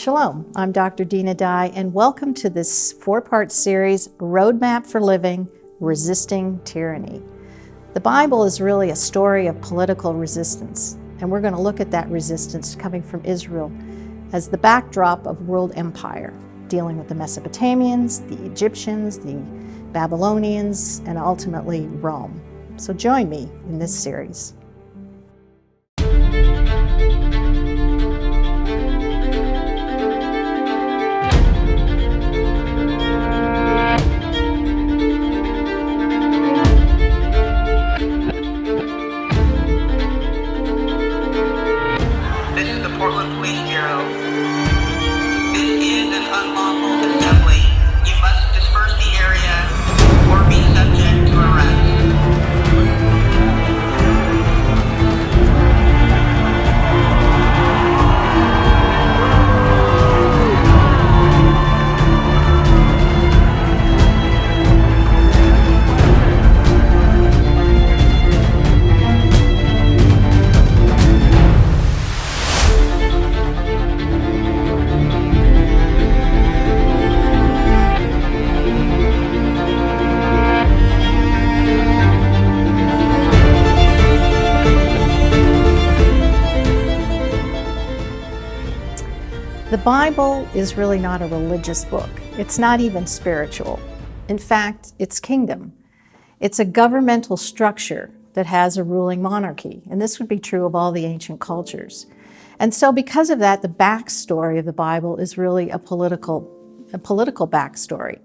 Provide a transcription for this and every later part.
Shalom, I'm Dr. Dinah Dye, and welcome to this four-part series, Roadmap for Living, Resisting Tyranny. The Bible is really a story of political resistance, and we're going to look at that resistance coming from Israel as the backdrop of world empire, dealing with the Mesopotamians, the Egyptians, the Babylonians, and ultimately Rome. So join me in this series. The Bible is really not a religious book. It's not even spiritual. In fact, it's kingdom. It's a governmental structure that has a ruling monarchy, and this would be true of all the ancient cultures. And so because of that, the backstory of the Bible is really a political backstory.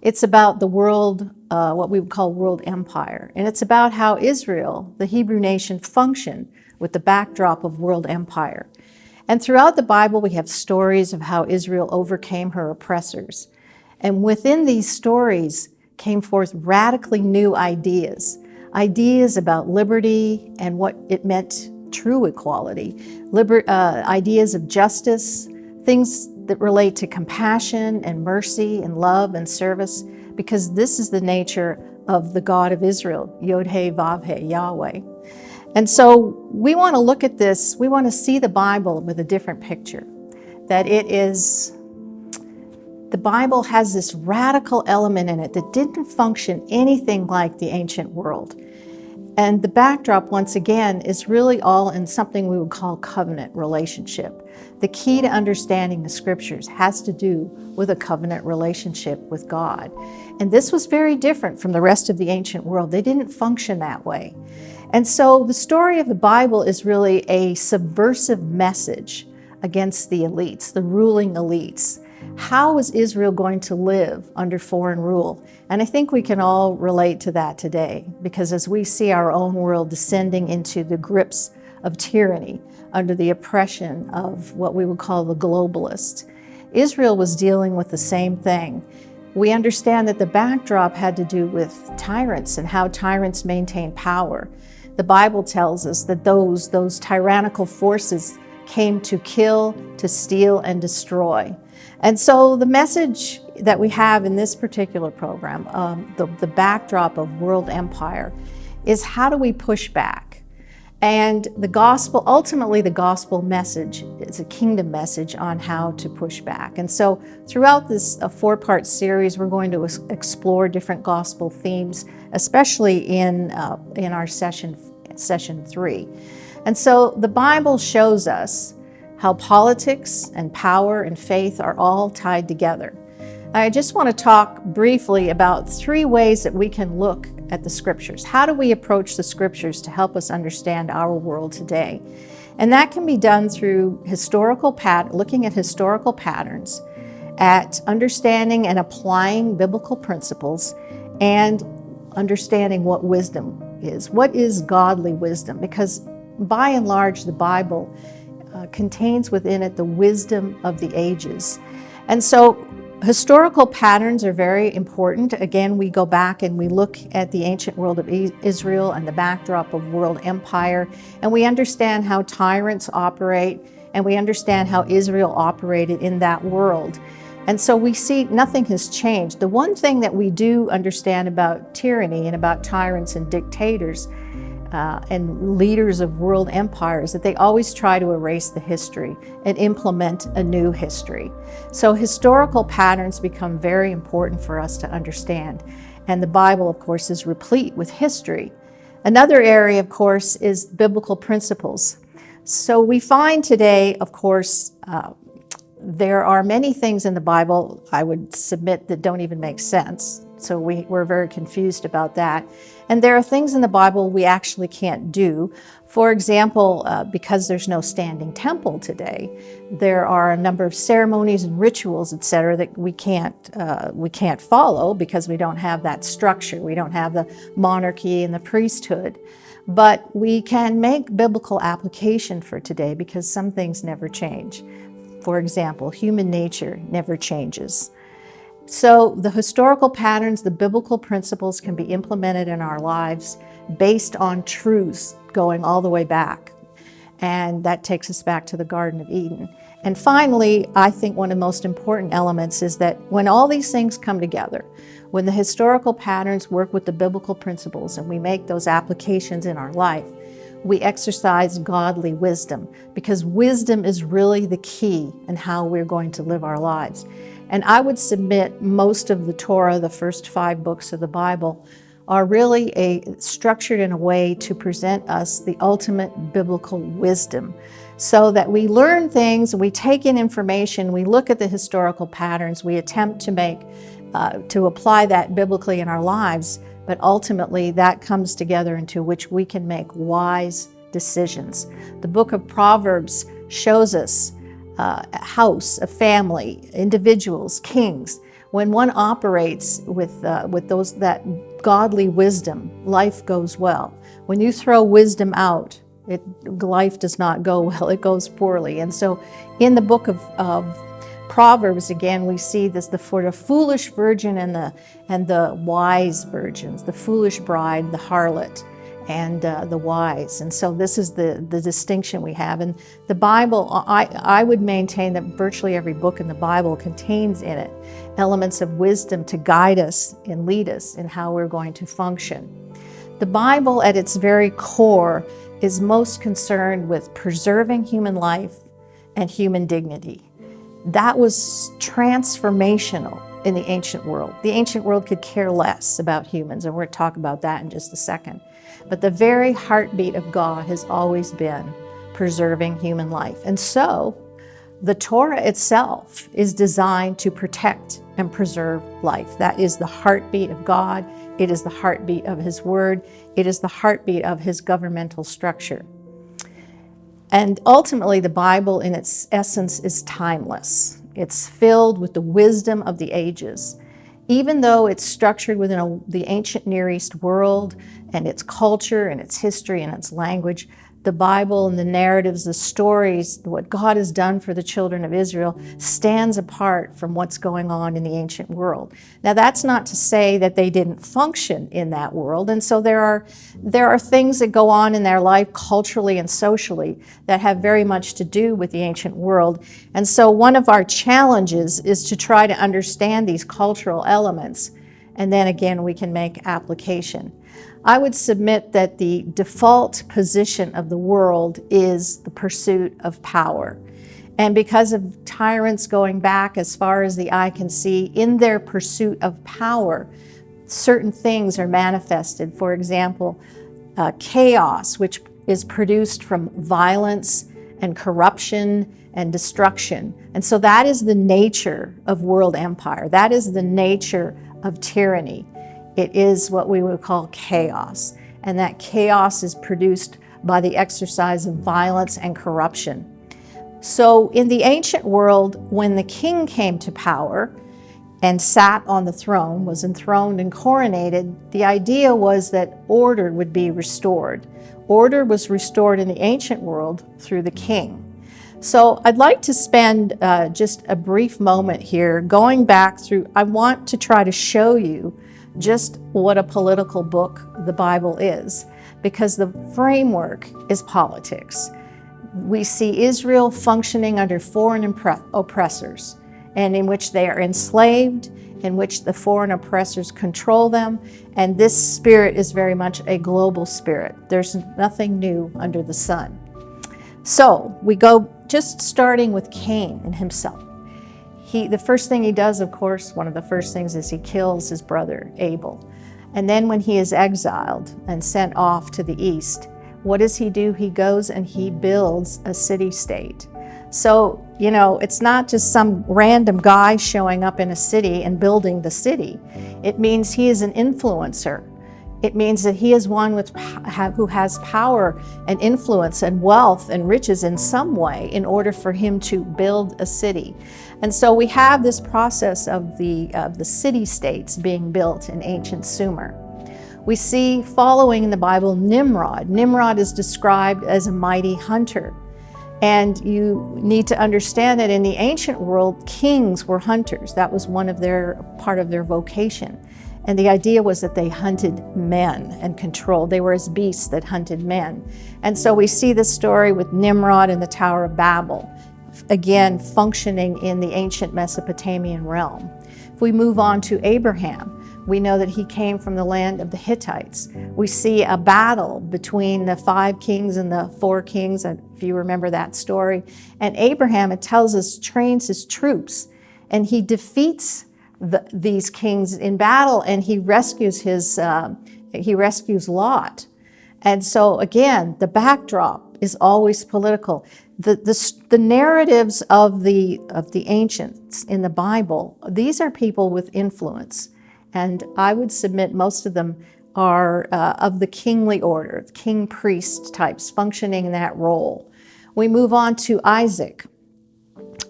It's about the world, what we would call world empire, and it's about how Israel, the Hebrew nation, functioned with the backdrop of world empire. And throughout the Bible, we have stories of how Israel overcame her oppressors. And within these stories came forth radically new ideas about liberty and what it meant, true equality, ideas of justice, things that relate to compassion and mercy and love and service, because this is the nature of the God of Israel, Yod-Heh, Vav-Heh, Yahweh. And so we want to look at this, we want to see the Bible with a different picture, that the Bible has this radical element in it that didn't function anything like the ancient world. And the backdrop, once again, is really all in something we would call covenant relationship. The key to understanding the scriptures has to do with a covenant relationship with God. And this was very different from the rest of the ancient world. They didn't function that way. And so the story of the Bible is really a subversive message against the elites, the ruling elites. How is Israel going to live under foreign rule? And I think we can all relate to that today, because as we see our own world descending into the grips of tyranny under the oppression of what we would call the globalists, Israel was dealing with the same thing. We understand that the backdrop had to do with tyrants and how tyrants maintain power. The Bible tells us that those tyrannical forces came to kill, to steal, and destroy. And so the message that we have in this particular program, the backdrop of world empire, is how do we push back? And the gospel, ultimately the gospel message is a kingdom message on how to push back. And so throughout this four-part series, we're going to explore different gospel themes, especially in our session 3. And so the Bible shows us how politics and power and faith are all tied together. I just want to talk briefly about 3 ways that we can look at the scriptures. How do we approach the scriptures to help us understand our world today? And that can be done through looking at historical patterns, at understanding and applying biblical principles, and understanding what wisdom is. What is godly wisdom? Because by and large, the Bible contains within it the wisdom of the ages. And so historical patterns are very important. Again, we go back and we look at the ancient world of Israel and the backdrop of world empire, and we understand how tyrants operate, and we understand how Israel operated in that world. And so we see nothing has changed. The one thing that we do understand about tyranny and about tyrants and dictators and leaders of world empires, that they always try to erase the history and implement a new history. So historical patterns become very important for us to understand. And the Bible, of course, is replete with history. Another area, of course, is biblical principles. So we find today, of course, there are many things in the Bible, I would submit, that don't even make sense. So we're very confused about that. And there are things in the Bible we actually can't do. For example, because there's no standing temple today, there are a number of ceremonies and rituals, etc., that we can't follow because we don't have that structure. We don't have the monarchy and the priesthood. But we can make biblical application for today because some things never change. For example, human nature never changes. So the historical patterns, the biblical principles can be implemented in our lives based on truths going all the way back. And that takes us back to the Garden of Eden. And finally, I think one of the most important elements is that when all these things come together, when the historical patterns work with the biblical principles and we make those applications in our life, we exercise godly wisdom, because wisdom is really the key in how we're going to live our lives. And I would submit most of the Torah, the first 5 books of the Bible, are really structured in a way to present us the ultimate biblical wisdom, so that we learn things, we take in information, we look at the historical patterns, we attempt to apply that biblically in our lives, but ultimately that comes together into which we can make wise decisions. The book of Proverbs shows us a house, a family, individuals, kings. When one operates with that godly wisdom, life goes well. When you throw wisdom out, life does not go well, it goes poorly. And so in the book of Proverbs, again, we see this, for the foolish virgin and the wise virgins, the foolish bride, the harlot, and the wise. And so this is the distinction we have. And the Bible, I would maintain that virtually every book in the Bible contains in it elements of wisdom to guide us and lead us in how we're going to function. The Bible, at its very core, is most concerned with preserving human life and human dignity. That was transformational in the ancient world. The ancient world could care less about humans, and we're going to talk about that in just a second. But the very heartbeat of God has always been preserving human life. And so the Torah itself is designed to protect and preserve life. That is the heartbeat of God. It is the heartbeat of His Word. It is the heartbeat of His governmental structure. And ultimately, the Bible in its essence is timeless. It's filled with the wisdom of the ages. Even though it's structured within the ancient Near East world and its culture and its history and its language, the Bible and the narratives, the stories, what God has done for the children of Israel stands apart from what's going on in the ancient world. Now, that's not to say that they didn't function in that world. And so there are things that go on in their life culturally and socially that have very much to do with the ancient world. And so one of our challenges is to try to understand these cultural elements. And then again, we can make application. I would submit that the default position of the world is the pursuit of power. And because of tyrants going back as far as the eye can see, in their pursuit of power, certain things are manifested. For example, chaos, which is produced from violence and corruption and destruction. And so that is the nature of world empire. That is the nature of tyranny. It is what we would call chaos. And that chaos is produced by the exercise of violence and corruption. So in the ancient world, when the king came to power and sat on the throne, was enthroned and coronated, the idea was that order would be restored. Order was restored in the ancient world through the king. So I'd like to spend just a brief moment here going back through. I want to try to show you just what a political book the Bible is, because the framework is politics. We see Israel functioning under foreign oppressors, and in which they are enslaved, in which the foreign oppressors control them. And this spirit is very much a global spirit. There's nothing new under the sun. So we go just starting with Cain and himself. The first thing he does, of course, one of the first things is he kills his brother Abel. And then when he is exiled and sent off to the east, what does he do? He goes and he builds a city-state. So, it's not just some random guy showing up in a city and building the city. It means he is an influencer. It means that he is one who has power and influence and wealth and riches in some way in order for him to build a city. And so we have this process of the city-states being built in ancient Sumer. We see following in the Bible Nimrod. Nimrod is described as a mighty hunter. And you need to understand that in the ancient world, kings were hunters. That was part of their vocation. And the idea was that they hunted men and controlled. They were as beasts that hunted men. And so we see this story with Nimrod and the Tower of Babel, again, functioning in the ancient Mesopotamian realm. If we move on to Abraham, we know that he came from the land of the Hittites. We see a battle between the 5 kings and the 4 kings, if you remember that story. And Abraham, it tells us, trains his troops, and he defeats these kings in battle, and he rescues Lot. And so again, the backdrop is always political. The narratives of the ancients in the Bible, these are people with influence. And I would submit most of them are of the kingly order, king priest types functioning in that role. We move on to Isaac.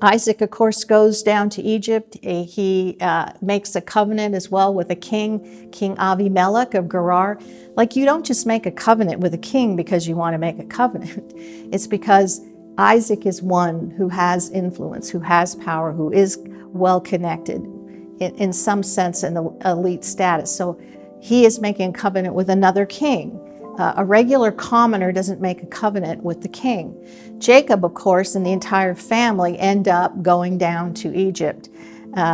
Isaac, of course, goes down to Egypt. He makes a covenant as well with a king, King Avimelech of Gerar. Like, you don't just make a covenant with a king because you want to make a covenant. It's because Isaac is one who has influence, who has power, who is well connected, in some sense an elite status. So he is making a covenant with another king. A regular commoner doesn't make a covenant with the king. Jacob, of course, and the entire family end up going down to Egypt.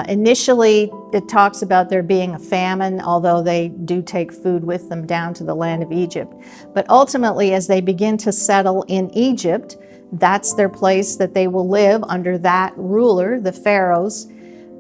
Initially, it talks about there being a famine, although they do take food with them down to the land of Egypt. But ultimately, as they begin to settle in Egypt, that's their place that they will live under that ruler, the pharaohs.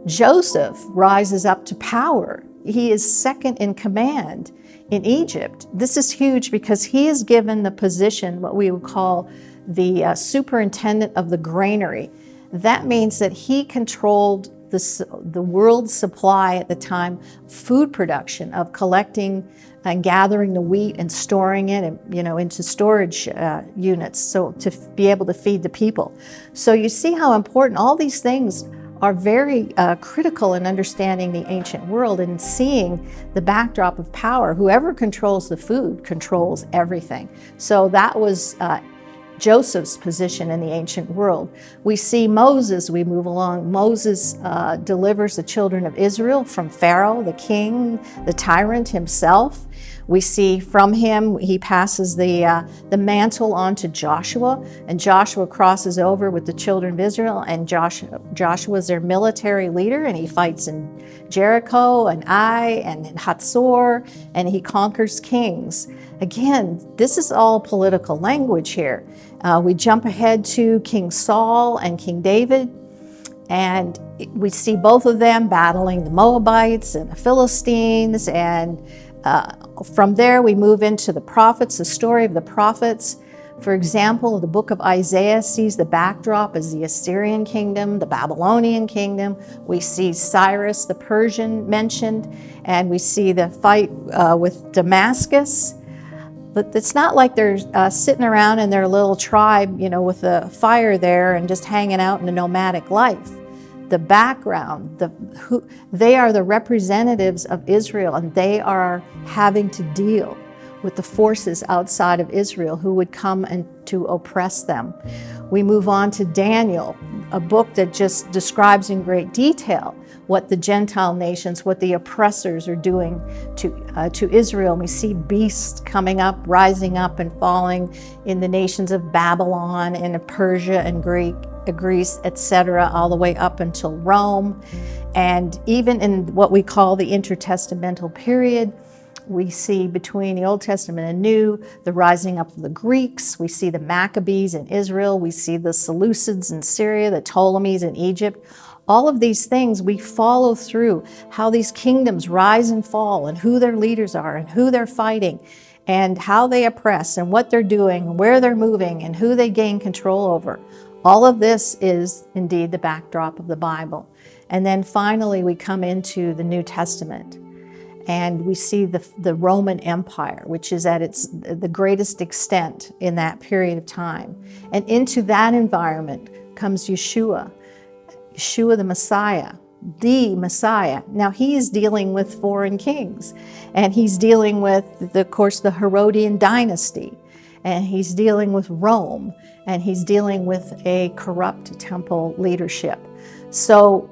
Joseph rises up to power. He is second in command in Egypt. This is huge because he is given the position, what we would call the superintendent of the granary. That means that he controlled the world's supply at the time, food production, of collecting and gathering the wheat and storing it, into storage units, so to be able to feed the people. So you see how important all these things are very critical in understanding the ancient world and seeing the backdrop of power. Whoever controls the food controls everything. So that was Joseph's position in the ancient world. We see Moses, we move along. Moses delivers the children of Israel from Pharaoh, the king, the tyrant himself. We see from him, he passes the mantle on to Joshua, and Joshua crosses over with the children of Israel, and Joshua is their military leader, and he fights in Jericho and Ai and in Hatzor, and he conquers kings. Again, this is all political language here. We jump ahead to King Saul and King David, and we see both of them battling the Moabites and the Philistines, and from there we move into the prophets, the story of the prophets. For example, the book of Isaiah sees the backdrop as the Assyrian kingdom, the Babylonian kingdom. We see Cyrus the Persian mentioned, and we see the fight with Damascus. But it's not like they're sitting around in their little tribe, with a fire there and just hanging out in a nomadic life. The background, they are the representatives of Israel, and they are having to deal with the forces outside of Israel who would come and to oppress them. We move on to Daniel, a book that just describes in great detail what the Gentile nations, what the oppressors are doing to Israel. And we see beasts coming up, rising up and falling in the nations of Babylon and Persia and Greece, etc., all the way up until Rome. And even in what we call the intertestamental period, we see between the Old Testament and New, the rising up of the Greeks. We see the Maccabees in Israel. We see the Seleucids in Syria, the Ptolemies in Egypt. All of these things, we follow through how these kingdoms rise and fall and who their leaders are and who they're fighting and how they oppress and what they're doing, where they're moving and who they gain control over. All of this is indeed the backdrop of the Bible. And then finally, we come into the New Testament. And we see the Roman Empire, which is at the greatest extent in that period of time. And into that environment comes Yeshua the Messiah, the Messiah. Now he is dealing with foreign kings, and he's dealing with, of course, the Herodian dynasty, and he's dealing with Rome, and he's dealing with a corrupt temple leadership. So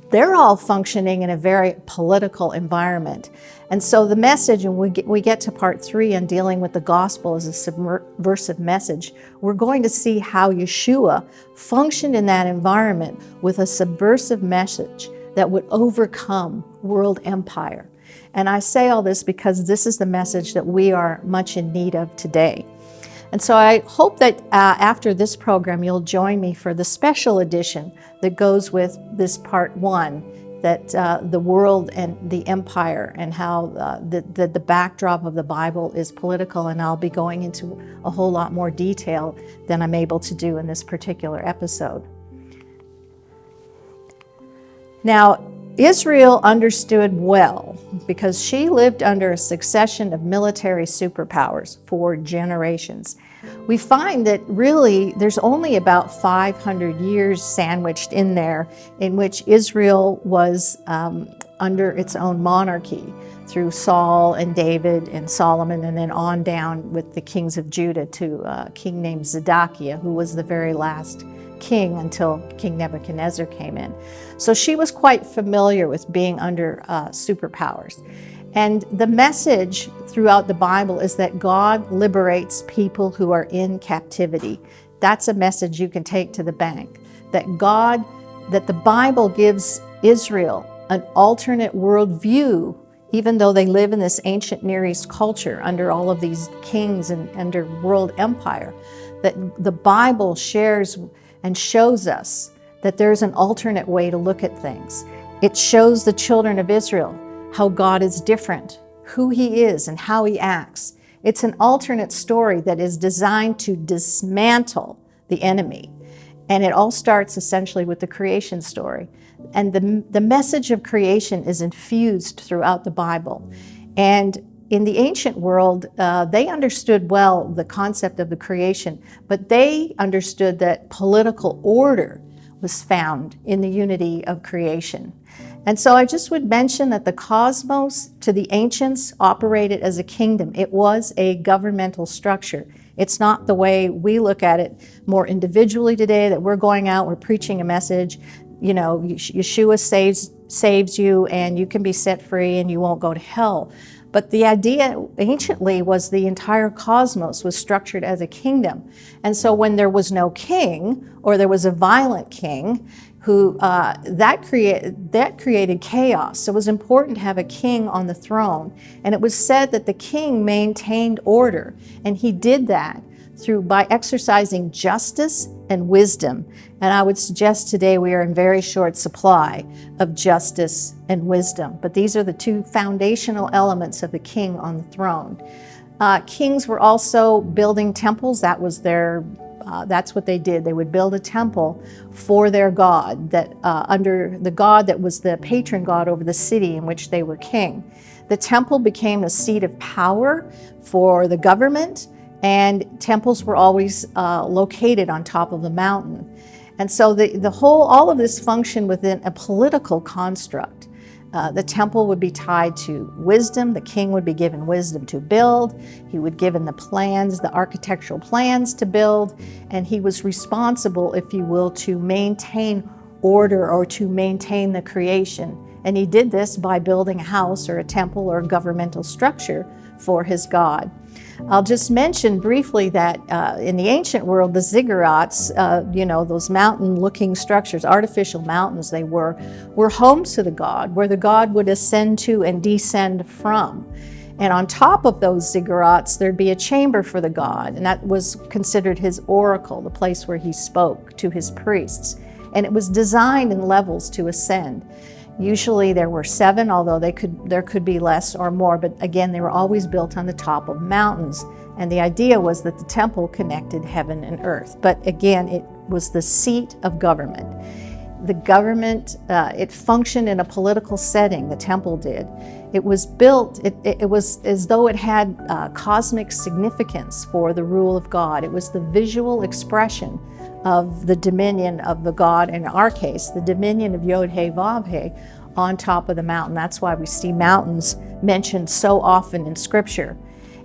they're all functioning in a very political environment. And so the message, and we get to part 3 on dealing with the gospel as a subversive message, we're going to see how Yeshua functioned in that environment with a subversive message that would overcome world empire. And I say all this because this is the message that we are much in need of today. And so I hope that after this program, you'll join me for the special edition that goes with this part 1, that the world and the empire and how the backdrop of the Bible is political. And I'll be going into a whole lot more detail than I'm able to do in this particular episode. Now, Israel understood well because she lived under a succession of military superpowers for generations. We find that really there's only about 500 years sandwiched in there in which Israel was under its own monarchy through Saul and David and Solomon, and then on down with the kings of Judah to a king named Zedekiah, who was the very last king until King Nebuchadnezzar came in. So she was quite familiar with being under superpowers. And the message throughout the Bible is that God liberates people who are in captivity. That's a message you can take to the bank. That the Bible gives Israel an alternate worldview, even though they live in this ancient Near East culture under all of these kings and under world empire. That the Bible shares and shows us that there's an alternate way to look at things. It shows the children of Israel how God is different, who He is and how He acts. It's an alternate story that is designed to dismantle the enemy. And it all starts essentially with the creation story. And the message of creation is infused throughout the Bible. And in the ancient world, they understood well the concept of the creation, but they understood that political order was found in the unity of creation. And so I just would mention that the cosmos to the ancients operated as a kingdom. It was a governmental structure. It's not the way we look at it more individually today, that we're going out, we're preaching a message, you know, Yeshua saves you and you can be set free and you won't go to hell. But the idea anciently was the entire cosmos was structured as a kingdom. And so when there was no king, or there was a violent king, who that created chaos. So it was important to have a king on the throne. And it was said that the king maintained order, and he did that by exercising justice and wisdom. And I would suggest today we are in very short supply of justice and wisdom. But these are the two foundational elements of the king on the throne. Kings were also building temples. That's what they did. They would build a temple for their god, under the god that was the patron god over the city in which they were king. The temple became a seat of power for the government, and temples were always located on top of the mountain. And so all of this functioned within a political construct. The temple would be tied to wisdom. The king would be given wisdom to build. He would given the plans, the architectural plans to build, and he was responsible, if you will, to maintain order or to maintain the creation. And he did this by building a house or a temple or a governmental structure for his God. I'll just mention briefly that in the ancient world, the ziggurats, those mountain-looking structures, artificial mountains they were homes to the god, where the god would ascend to and descend from. And on top of those ziggurats, there'd be a chamber for the god, and that was considered his oracle, the place where he spoke to his priests. And it was designed in levels to ascend. Usually there were 7, although there could be less or more, but again, they were always built on the top of mountains. And the idea was that the temple connected heaven and earth. But again, it was the seat of government. The government, it functioned in a political setting, the temple did. It was built, it was as though it had cosmic significance for the rule of God. It was the visual expression of the dominion of the God, in our case, the dominion of Yod-Heh-Vav-Heh on top of the mountain. That's why we see mountains mentioned so often in Scripture.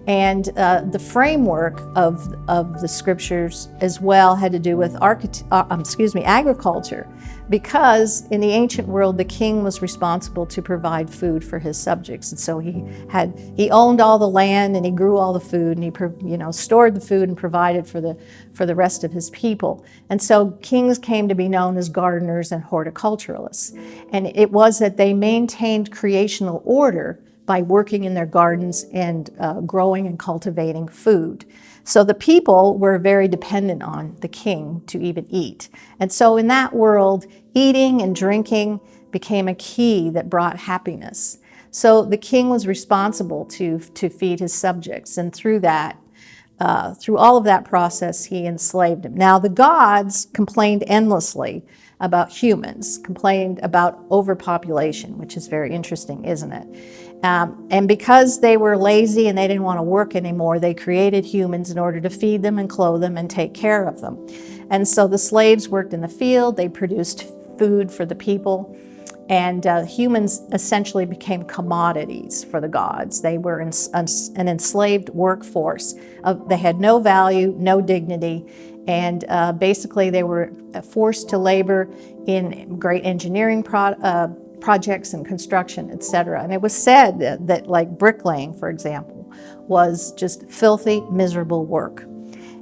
And the framework of the Scriptures as well had to do with agriculture, because in the ancient world the king was responsible to provide food for his subjects, and so he owned all the land and he grew all the food, and he stored the food and provided for the rest of his people. And so kings came to be known as gardeners and horticulturalists, and it was that they maintained creational order by working in their gardens and growing and cultivating food. So the people were very dependent on the king to even eat. And so in that world, eating and drinking became a key that brought happiness. So the king was responsible to feed his subjects, and through all of that process, he enslaved them. Now the gods complained endlessly about humans, complained about overpopulation, which is very interesting, isn't it? And because they were lazy and they didn't want to work anymore, they created humans in order to feed them and clothe them and take care of them. And so the slaves worked in the field, they produced food for the people, and humans essentially became commodities for the gods. They were an enslaved workforce. They had no value, no dignity, and basically they were forced to labor in great engineering projects and construction, etc. And it was said that like bricklaying, for example, was just filthy, miserable work,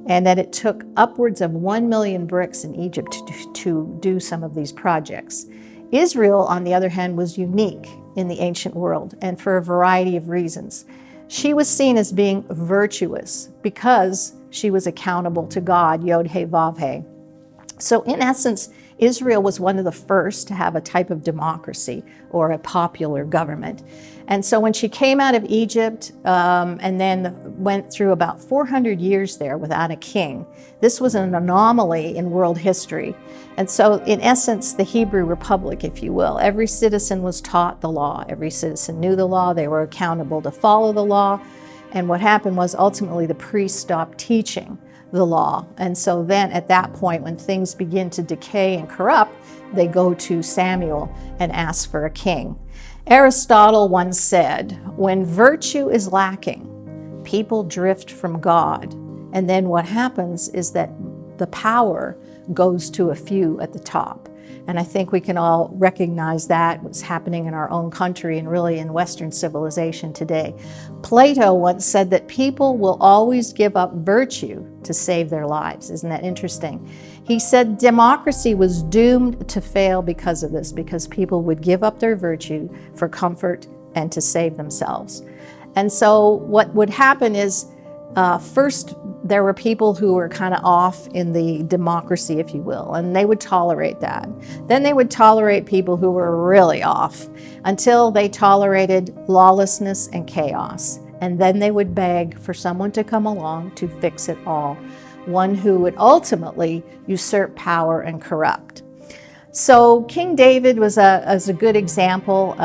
and that it took upwards of 1 million bricks in Egypt to do some of these projects. Israel, on the other hand, was unique in the ancient world, and for a variety of reasons. She was seen as being virtuous because she was accountable to God, Yod-Heh-Vav-Heh. So in essence, Israel was one of the first to have a type of democracy or a popular government. And so when she came out of Egypt and then went through about 400 years there without a king, this was an anomaly in world history. And so in essence, the Hebrew Republic, if you will, every citizen was taught the law. Every citizen knew the law. They were accountable to follow the law. And what happened was ultimately the priests stopped teaching the law. And so then at that point, when things begin to decay and corrupt, they go to Samuel and ask for a king. Aristotle once said, when virtue is lacking, people drift from God. And then what happens is that the power goes to a few at the top. And I think we can all recognize that what's happening in our own country and really in Western civilization today. Plato once said that people will always give up virtue to save their lives. Isn't that interesting? He said democracy was doomed to fail because of this, because people would give up their virtue for comfort and to save themselves. And so what would happen is, first, there were people who were kind of off in the democracy, if you will, and they would tolerate that. Then they would tolerate people who were really off until they tolerated lawlessness and chaos. And then they would beg for someone to come along to fix it all, one who would ultimately usurp power and corrupt. So King David was a good example.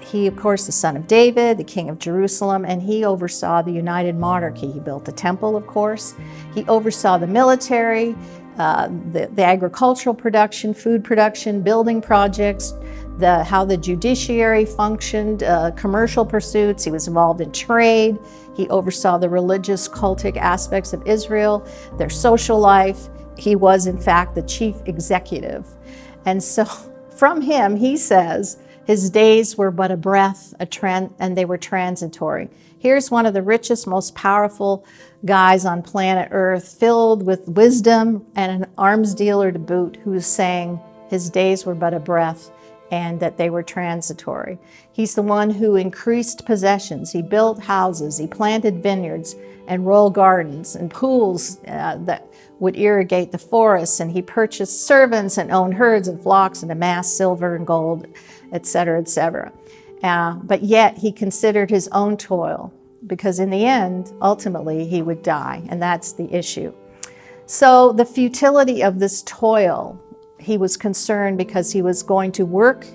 He, of course, the son of David, the king of Jerusalem, and he oversaw the united monarchy. He built the temple, of course. He oversaw the military, the agricultural production, food production, building projects, how the judiciary functioned, commercial pursuits. He was involved in trade. He oversaw the religious, cultic aspects of Israel, their social life. He was, in fact, the chief executive. And so from him, he says, His days were but a breath, and they were transitory. Here's one of the richest, most powerful guys on planet Earth, filled with wisdom and an arms dealer to boot, who's saying his days were but a breath and that they were transitory. He's the one who increased possessions. He built houses, he planted vineyards and royal gardens and pools that would irrigate the forests, and he purchased servants and owned herds and flocks and amassed silver and gold, etc., etc. But yet he considered his own toil, because in the end, ultimately, he would die, and that's the issue. So the futility of this toil, he was concerned because he was going to work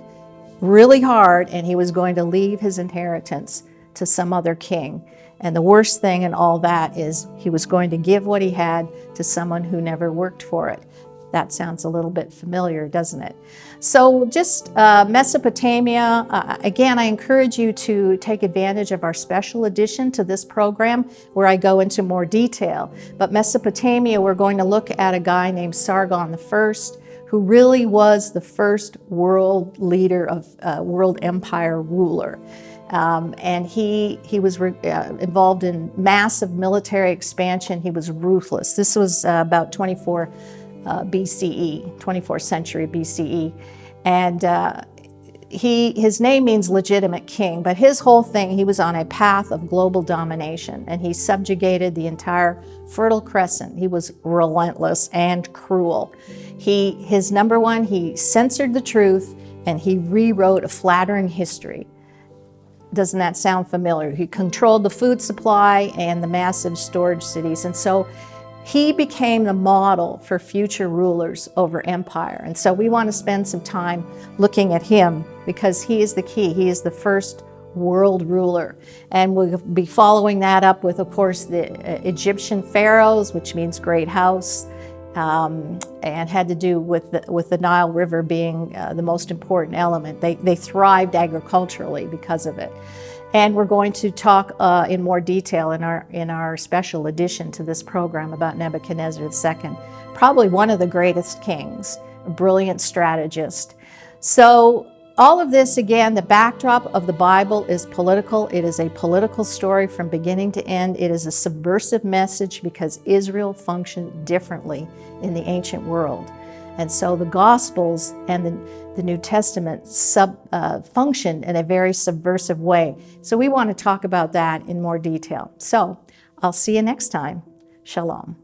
really hard and he was going to leave his inheritance to some other king. And the worst thing in all that is he was going to give what he had to someone who never worked for it. That sounds a little bit familiar, doesn't it? So just Mesopotamia, again, I encourage you to take advantage of our special edition to this program where I go into more detail. But Mesopotamia, we're going to look at a guy named Sargon I, who really was the first world leader of world empire ruler. And he was involved in massive military expansion. He was ruthless. This was about 24 BCE, 24th century BCE. And his name means legitimate king, but his whole thing, he was on a path of global domination, and he subjugated the entire Fertile Crescent. He was relentless and cruel. His number one, he censored the truth, and he rewrote a flattering history. Doesn't that sound familiar? He controlled the food supply and the massive storage cities. And so he became the model for future rulers over empire. And so we want to spend some time looking at him because he is the key. He is the first world ruler. And we'll be following that up with, of course, the Egyptian pharaohs, which means great house, and had to do with the Nile River being the most important element. They thrived agriculturally because of it. And we're going to talk in more detail in our special edition to this program about Nebuchadnezzar II, probably one of the greatest kings, a brilliant strategist. So all of this, again, the backdrop of the Bible is political. It is a political story from beginning to end. It is a subversive message because Israel functioned differently in the ancient world. And so the Gospels and the New Testament function in a very subversive way. So we want to talk about that in more detail. So I'll see you next time. Shalom.